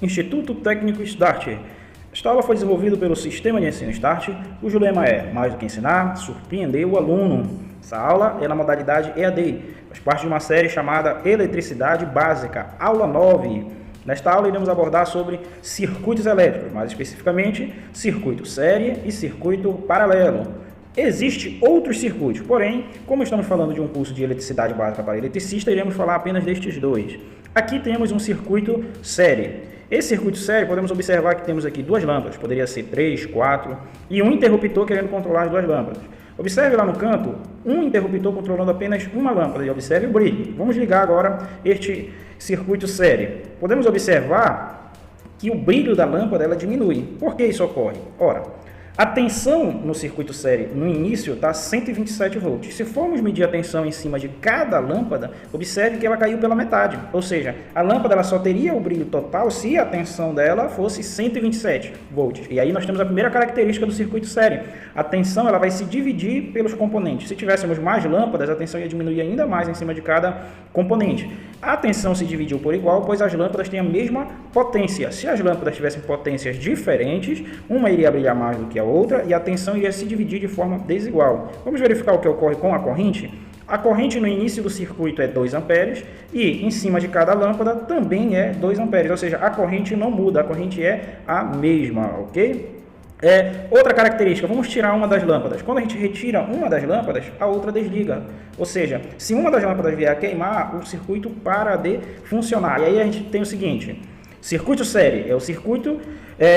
Instituto Técnico Start. Esta aula foi desenvolvida pelo Sistema de Ensino Start, cujo lema é mais do que ensinar, surpreender o aluno. Essa aula é na modalidade EAD, faz parte de uma série chamada Eletricidade Básica, aula 9. Nesta aula iremos abordar sobre circuitos elétricos, mais especificamente circuito série e circuito paralelo. Existem outros circuitos, porém, como estamos falando de um curso de eletricidade básica para eletricista, iremos falar apenas destes dois. Aqui temos um circuito série. Esse circuito série, podemos observar que temos aqui duas lâmpadas, poderia ser 3, 4, e um interruptor querendo controlar as duas lâmpadas. Observe lá no canto, um interruptor controlando apenas uma lâmpada, e observe o brilho. Vamos ligar agora este circuito série. Podemos observar que o brilho da lâmpada ela diminui. Por que isso ocorre? Ora, a tensão no circuito série no início está 127 volts. Se formos medir a tensão em cima de cada lâmpada, observe que ela caiu pela metade. Ou seja, a lâmpada ela só teria o brilho total se a tensão dela fosse 127 volts. E aí nós temos a primeira característica do circuito série. A tensão ela vai se dividir pelos componentes. Se tivéssemos mais lâmpadas, a tensão ia diminuir ainda mais em cima de cada componente. A tensão se dividiu por igual, pois as lâmpadas têm a mesma potência. Se as lâmpadas tivessem potências diferentes, uma iria brilhar mais do que a outra e a tensão iria se dividir de forma desigual. Vamos verificar o que ocorre com a corrente? A corrente no início do circuito é 2 amperes e em cima de cada lâmpada também é 2 amperes, ou seja, a corrente não muda, a corrente é a mesma, ok? Outra característica, vamos tirar uma das lâmpadas. Quando a gente retira uma das lâmpadas, a outra desliga. Ou seja, se uma das lâmpadas vier a queimar, o circuito para de funcionar. E aí a gente tem o seguinte, circuito série é o circuito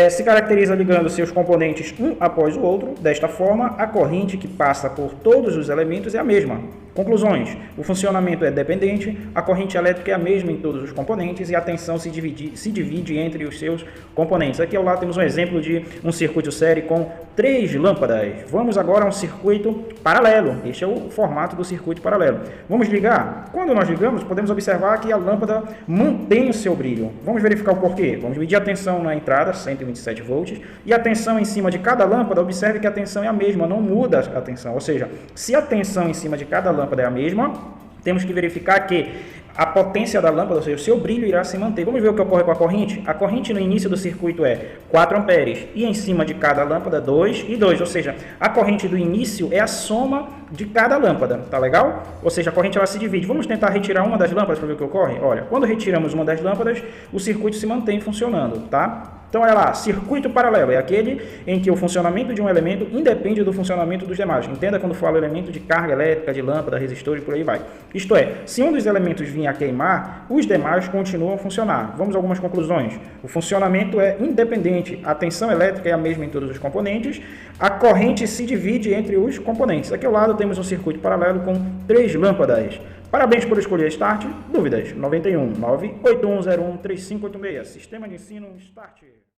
se caracteriza ligando seus componentes um após o outro. Desta forma, a corrente que passa por todos os elementos é a mesma. Conclusões: o funcionamento é dependente, a corrente elétrica é a mesma em todos os componentes e a tensão se divide entre os seus componentes. Aqui ao lado temos um exemplo de um circuito série com 3 lâmpadas. Vamos agora a um circuito paralelo. Este é o formato do circuito paralelo. Vamos ligar? Quando nós ligamos, podemos observar que a lâmpada mantém o seu brilho. Vamos verificar o porquê. Vamos medir a tensão na entrada, 127 volts, e a tensão em cima de cada lâmpada, observe que a tensão é a mesma, não muda a tensão. Ou seja, se a tensão em cima de cada lâmpada é a mesma, temos que verificar que a potência da lâmpada, ou seja, o seu brilho irá se manter. Vamos ver o que ocorre com a corrente? A corrente no início do circuito é 4 amperes e em cima de cada lâmpada 2 e 2, ou seja, a corrente do início é a soma de cada lâmpada, tá legal? Ou seja, a corrente ela se divide. Vamos tentar retirar uma das lâmpadas para ver o que ocorre? Olha, quando retiramos uma das lâmpadas, o circuito se mantém funcionando, tá? Então, olha lá, circuito paralelo é aquele em que o funcionamento de um elemento independe do funcionamento dos demais. Entenda quando falo elemento de carga elétrica, de lâmpada, resistor e por aí vai. Isto é, se um dos elementos vir a queimar, os demais continuam a funcionar. Vamos a algumas conclusões. O funcionamento é independente, a tensão elétrica é a mesma em todos os componentes, a corrente se divide entre os componentes. Aqui ao lado temos um circuito paralelo com 3 lâmpadas. Parabéns por escolher Start. Dúvidas? 91 98101 3586. Sistema de Ensino Start.